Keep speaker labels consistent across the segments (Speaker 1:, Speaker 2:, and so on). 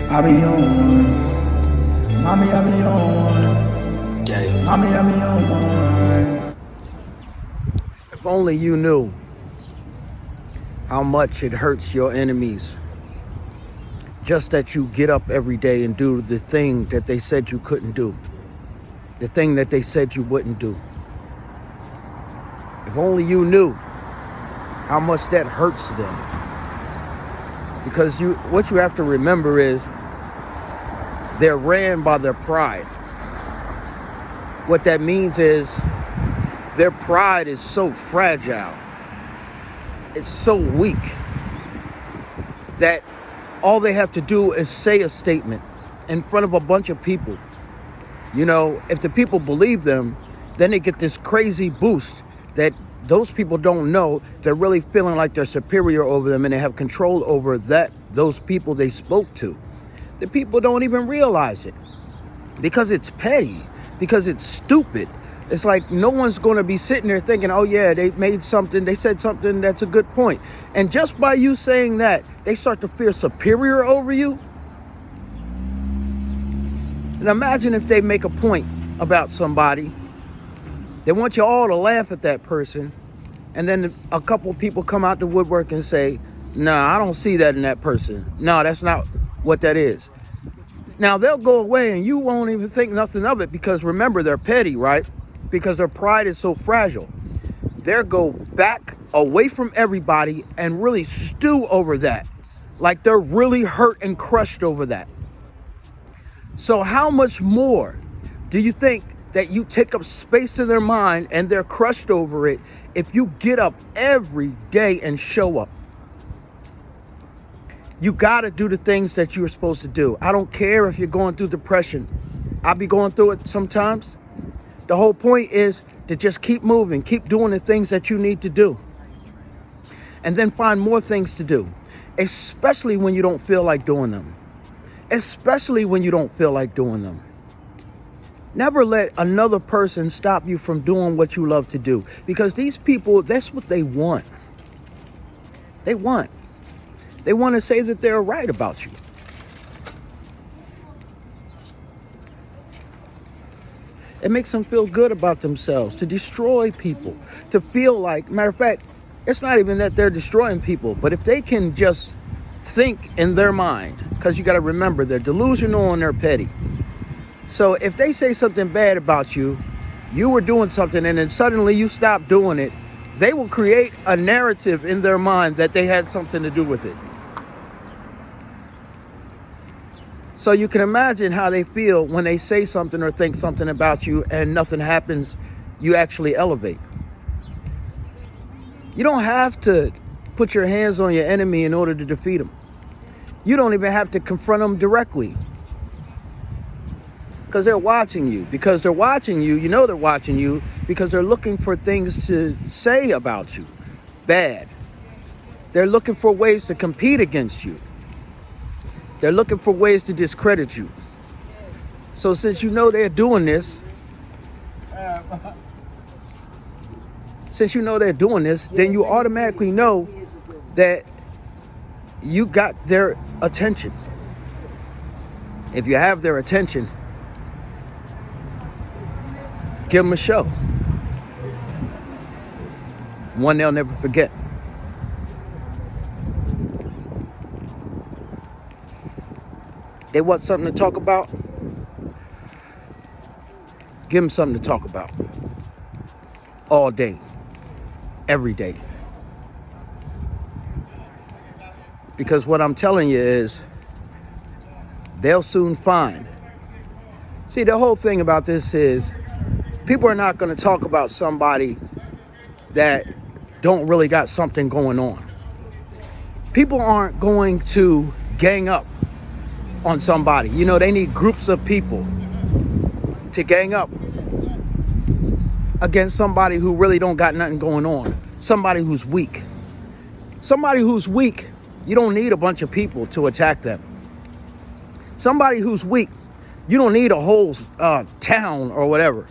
Speaker 1: I be on. Mommy, I be on.
Speaker 2: Yeah.
Speaker 1: Mommy, I be on.
Speaker 2: If only you knew how much it hurts your enemies just that you get up every day and do the thing that they said you couldn't do, the thing that they said you wouldn't do. If only you knew how much that hurts them. Because what you have to remember is they're ran by their pride. What that means is their pride is so fragile, it's so weak, that all they have to do is say a statement in front of a bunch of people. You know, if the people believe them, then they get this crazy boost that those people don't know. They're really feeling like they're superior over them and they have control over those people they spoke to. The people don't even realize it because it's petty, because it's stupid. It's like no one's going to be sitting there thinking, oh yeah, they said something that's a good point. And just by you saying that, they start to feel superior over you. And imagine if they make a point about somebody. They want you all to laugh at that person. And then a couple of people come out the woodwork and say, nah, I don't see that in that person. No, that's not what that is. Now they'll go away and you won't even think nothing of it because remember, they're petty, right? Because their pride is so fragile. They'll go back away from everybody and really stew over that. Like they're really hurt and crushed over that. So how much more do you think that you take up space in their mind and they're crushed over it if you get up every day and show up? You got to do the things that you're supposed to do. I don't care if you're going through depression. I'll be going through it sometimes. The whole point is to just keep moving, keep doing the things that you need to do. And then find more things to do, especially when you don't feel like doing them. Especially when you don't feel like doing them. Never let another person stop you from doing what you love to do. Because these people, that's what they want. They want to say that they're right about you. It makes them feel good about themselves, to destroy people, to feel like, matter of fact, it's not even that they're destroying people, but if they can just think in their mind, because you got to remember, they're delusional and they're petty. So if they say something bad about you, you were doing something and then suddenly you stop doing it, they will create a narrative in their mind that they had something to do with it. So you can imagine how they feel when they say something or think something about you and nothing happens, you actually elevate. You don't have to put your hands on your enemy in order to defeat them. You don't even have to confront them directly. Because they're watching you. Because they're watching you, you know they're watching you because they're looking for things to say about you. Bad. They're looking for ways to compete against you. They're looking for ways to discredit you. So since you know they're doing this, then you automatically know that you got their attention. If you have their attention, give them a show. One they'll never forget. They want something to talk about? Give them something to talk about. All day. Every day. Because what I'm telling you is, they'll soon find. See, the whole thing about this is, people are not going to talk about somebody that don't really got something going on. People aren't going to gang up on somebody. You know, they need groups of people to gang up against somebody who really don't got nothing going on. Somebody who's weak. Somebody who's weak, you don't need a bunch of people to attack them. Somebody who's weak, you don't need a whole town or whatever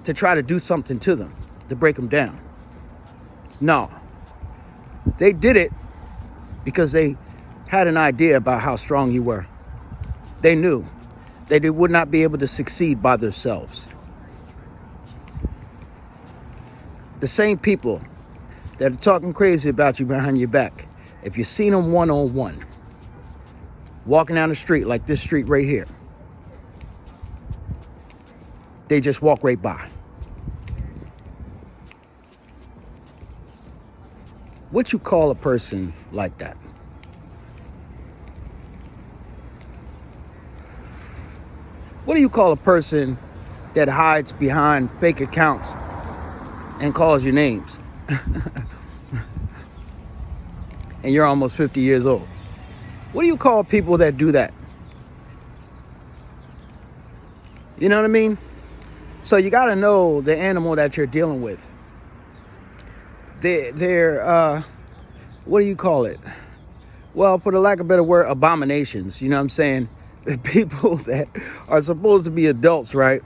Speaker 2: to try to do something to them, to break them down. No. They did it because they had an idea about how strong you were. They knew that they would not be able to succeed by themselves. The same people that are talking crazy about you behind your back, if you seen them one-on-one, walking down the street like this street right here, they just walk right by. What you call a person like that? What do you call a person that hides behind fake accounts and calls you names? And you're almost 50 years old. What do you call people that do that? You know what I mean? So you got to know the animal that you're dealing with. They're what do you call it? Well, for the lack of a better word, abominations. You know what I'm saying? The people that are supposed to be adults, right?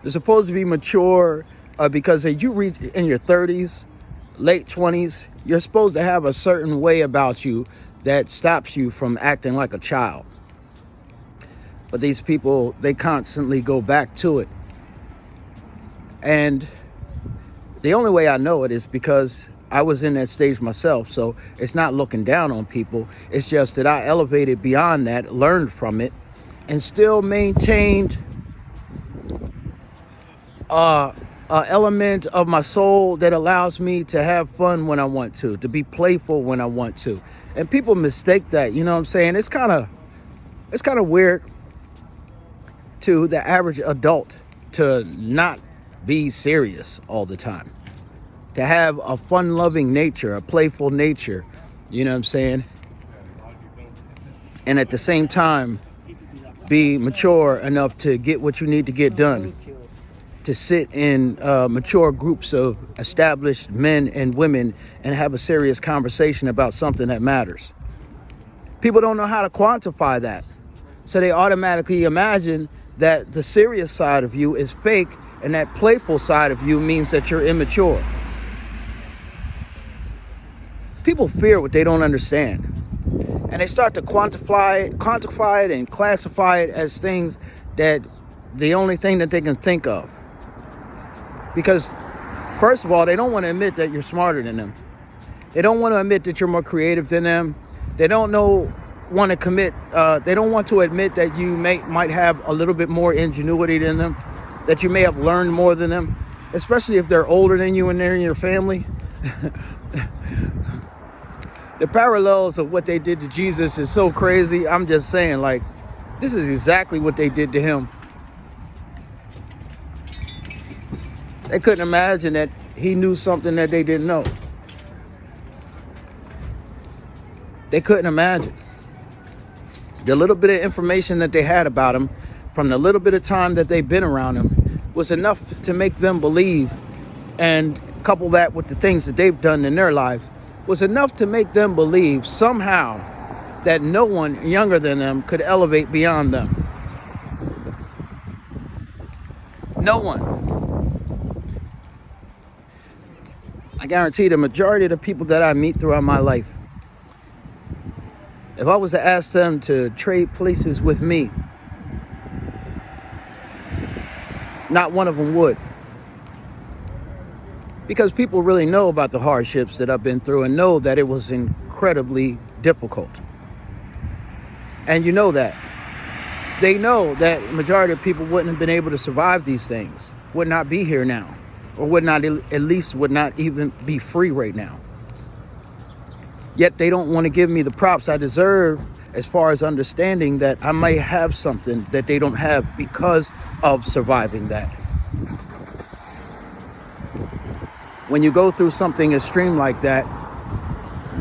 Speaker 2: They're supposed to be mature because as you reach in your 30s, late 20s, you're supposed to have a certain way about you that stops you from acting like a child. But these people, they constantly go back to it. And the only way I know it is because I was in that stage myself. So it's not looking down on people. It's just that I elevated beyond that, learned from it, and still maintained an element of my soul that allows me to have fun when I want to be playful when I want to. And people mistake that, you know what I'm saying? It's kind of weird to the average adult to not be serious all the time, to have a fun-loving nature, a playful nature, you know what I'm saying? And at the same time, be mature enough to get what you need to get done, to sit in mature groups of established men and women and have a serious conversation about something that matters. People don't know how to quantify that. So they automatically imagine that the serious side of you is fake and that playful side of you means that you're immature. People fear what they don't understand. And they start to quantify it and classify it as things that the only thing that they can think of. Because, first of all, they don't want to admit that you're smarter than them. They don't want to admit that you're more creative than them. They don't want to admit that you might have a little bit more ingenuity than them, that you may have learned more than them, especially if they're older than you and they're in your family. The parallels of what they did to Jesus is so crazy. I'm just saying, like, this is exactly what they did to him. They couldn't imagine that he knew something that they didn't know. They couldn't imagine. The little bit of information that they had about him from the little bit of time that they've been around him was enough to make them believe, and couple that with the things that they've done in their life, was enough to make them believe somehow that no one younger than them could elevate beyond them. No one. I guarantee the majority of the people that I meet throughout my life, if I was to ask them to trade places with me, not one of them would. Because people really know about the hardships that I've been through and know that it was incredibly difficult. And you know that. They know that the majority of people wouldn't have been able to survive these things, would not be here now, or would not even be free right now. Yet they don't want to give me the props I deserve as far as understanding that I might have something that they don't have because of surviving that. When you go through something extreme like that,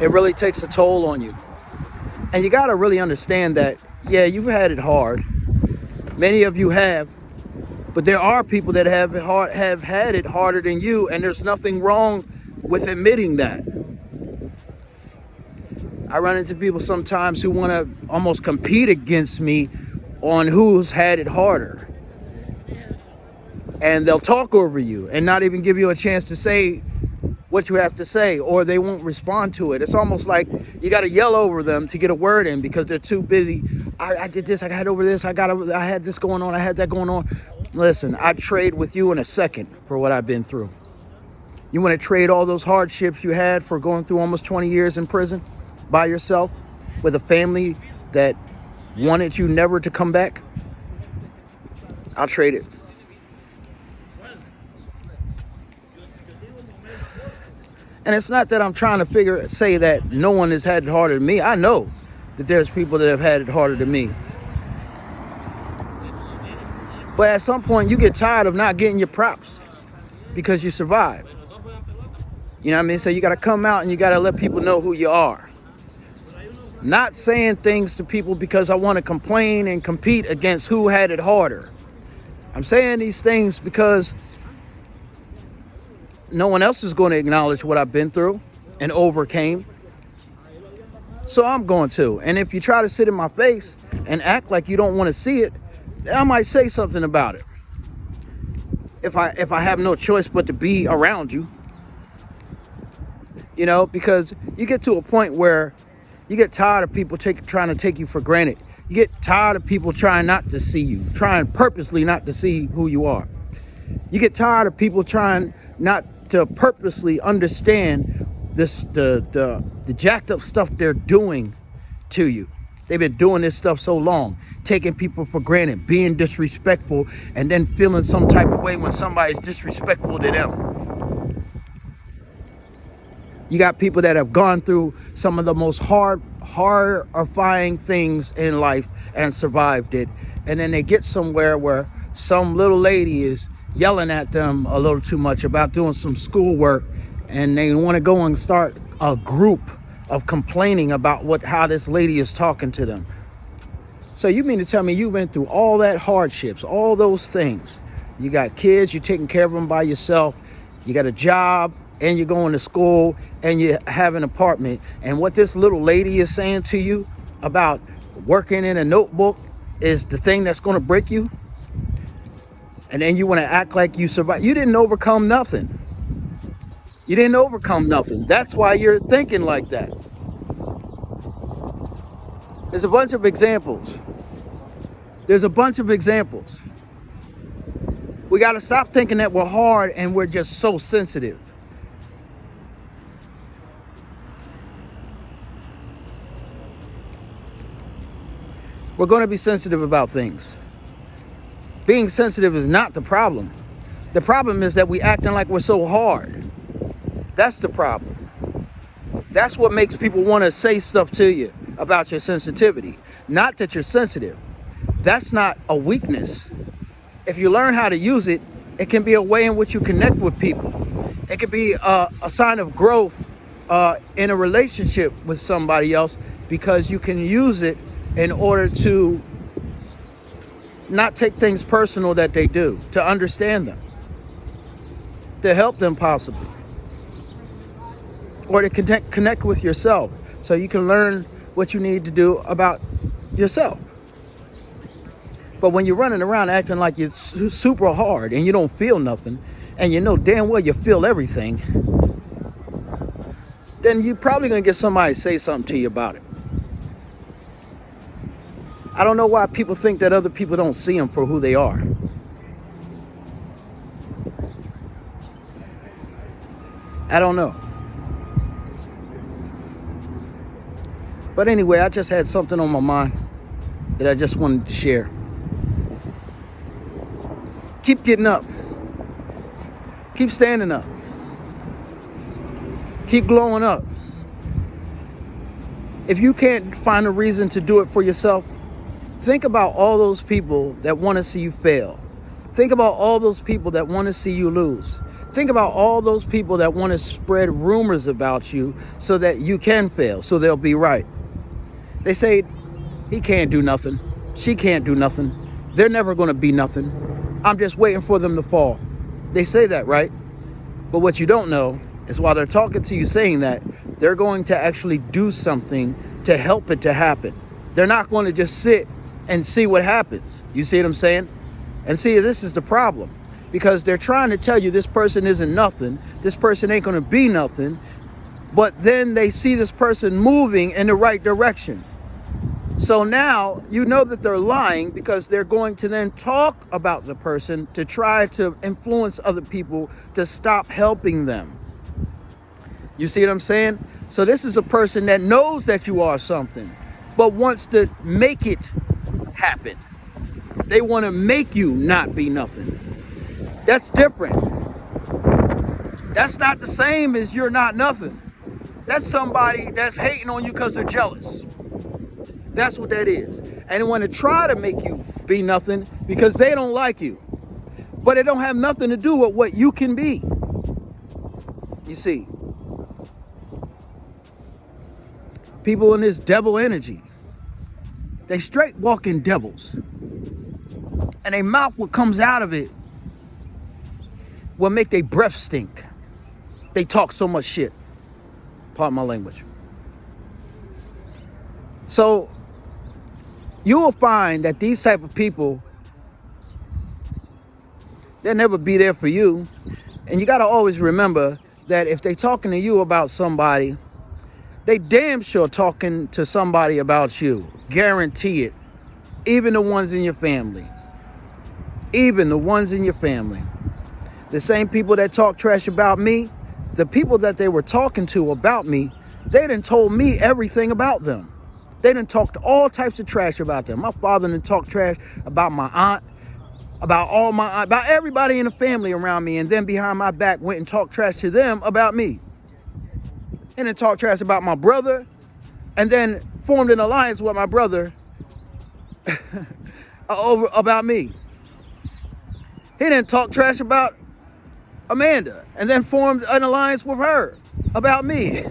Speaker 2: it really takes a toll on you. And you got to really understand that, yeah, you've had it hard. Many of you have. But there are people that have had it harder than you, and there's nothing wrong with admitting that. I run into people sometimes who want to almost compete against me on who's had it harder. And they'll talk over you and not even give you a chance to say what you have to say, or they won't respond to it. It's almost like you got to yell over them to get a word in because they're too busy. I did this, I got over this, I had this going on, I had that going on. Listen, I'd trade with you in a second for what I've been through. You want to trade all those hardships you had for going through almost 20 years in prison by yourself with a family that wanted you never to come back? I'll trade it. And it's not that I'm trying to say that no one has had it harder than me. I know that there's people that have had it harder than me. But at some point, you get tired of not getting your props because you survived. You know what I mean? So you got to come out and you got to let people know who you are. Not saying things to people because I want to complain and compete against who had it harder. I'm saying these things because no one else is going to acknowledge what I've been through and overcame. So I'm going to. And if you try to sit in my face and act like you don't want to see it, then I might say something about it. If I have no choice but to be around you. You know, because you get to a point where you get tired of people trying to take you for granted. You get tired of people trying not to see you, trying purposely not to see who you are. You get tired of people trying not to purposely understand the jacked up stuff they're doing to you. They've been doing this stuff so long, taking people for granted, being disrespectful, and then feeling some type of way when somebody's disrespectful to them. You got people that have gone through some of the most horrifying things in life and survived it. And then they get somewhere where some little lady is yelling at them a little too much about doing some schoolwork. And they want to go and start a group of complaining about how this lady is talking to them. So you mean to tell me you went through all that hardships, all those things. You got kids, you're taking care of them by yourself. You got a job. And you're going to school and you have an apartment. And what this little lady is saying to you about working in a notebook is the thing that's going to break you. And then you want to act like you survived. You didn't overcome nothing. You didn't overcome nothing. That's why you're thinking like that. There's a bunch of examples. We got to stop thinking that we're hard and we're just so sensitive. We're going to be sensitive about things. Being sensitive is not the problem. The problem is that we acting like we're so hard. That's the problem. That's what makes people want to say stuff to you about your sensitivity. Not that you're sensitive. That's not a weakness. If you learn how to use it, it can be a way in which you connect with people. It can be a sign of growth in a relationship with somebody else because you can use it in order to not take things personal that they do, to understand them, to help them possibly, or to connect with yourself so you can learn what you need to do about yourself. But when you're running around acting like you're super hard and you don't feel nothing, and you know damn well you feel everything, then you're probably going to get somebody to say something to you about it. I don't know why people think that other people don't see them for who they are. I don't know. But anyway, I just had something on my mind that I just wanted to share. Keep getting up. Keep standing up. Keep glowing up. If you can't find a reason to do it for yourself, think about all those people that want to see you fail. Think about all those people that want to see you lose. Think about all those people that want to spread rumors about you so that you can fail, so they'll be right. They say, he can't do nothing. She can't do nothing. They're never going to be nothing. I'm just waiting for them to fall. They say that, right? But what you don't know is while they're talking to you saying that, they're going to actually do something to help it to happen. They're not going to just sit and see what happens. You see what I'm saying? And see, this is the problem. because they're trying to tell you this person isn't nothing, this person ain't going to be nothing, but then they see this person moving in the right direction. So now you know that they're lying, because they're going to then talk about the person to try to influence other people to stop helping them. You see what I'm saying? So this is a person that knows that you are something, but wants to make it happen. They want to make you not be nothing. That's different. That's not the same as you're not nothing. That's somebody that's hating on you because they're jealous. That's what that is. And they want to try to make you be nothing because they don't like you. But it don't have nothing to do with what you can be. You see, people in this devil energy, they straight walking devils. And their mouth, what comes out of it, will make their breath stink. They talk so much shit. Pardon my language. So you will find that these type of people, they'll never be there for you. And you got to always remember that if they talking to you about somebody, they damn sure talking to somebody about you. Guarantee it. Even the ones in your family. Even the ones in your family. The same people that talk trash about me, the people that they were talking to about me, they done told me everything about them. They done talked all types of trash about them. My father done talked trash about my aunt, about everybody in the family around me, and then behind my back went and talked trash to them about me. And then talked trash about my brother, and then formed an alliance with my brother about me. He didn't talk trash about Amanda, and then formed an alliance with her about me.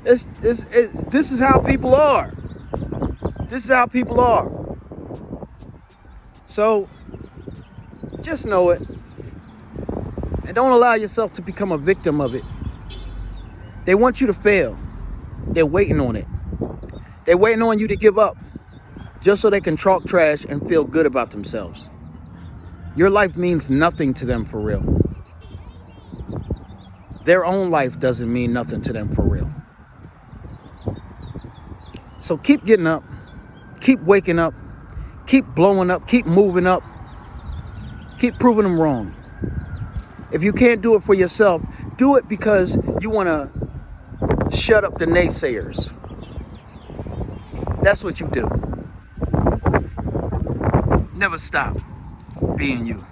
Speaker 2: This is how people are. This is how people are. So just know it, and don't allow yourself to become a victim of it. They want you to fail. They're waiting on it. They're waiting on you to give up, just so they can talk trash and feel good about themselves. Your life means nothing to them for real. Their own life doesn't mean nothing to them for real. So keep getting up, keep waking up, keep blowing up, keep moving up, keep proving them wrong. If you can't do it for yourself, do it because you want to shut up the naysayers. That's what you do. Never stop being you.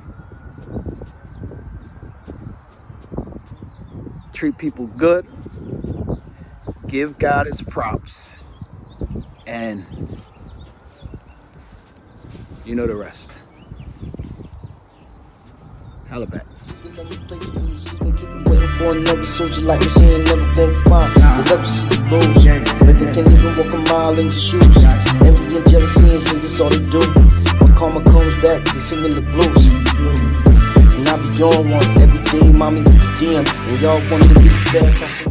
Speaker 2: Treat people good. Give God his props. And you know the rest. Holla back.
Speaker 3: Waiting for another soldier like machine, never won't find. They love to see the rules, but they can't even walk a mile in the shoes. Envy and jealousy and hate, that's all they do. When karma comes back, they singing the blues. And I be on one every day, mommy with the DM. And y'all wanted to be the bad person.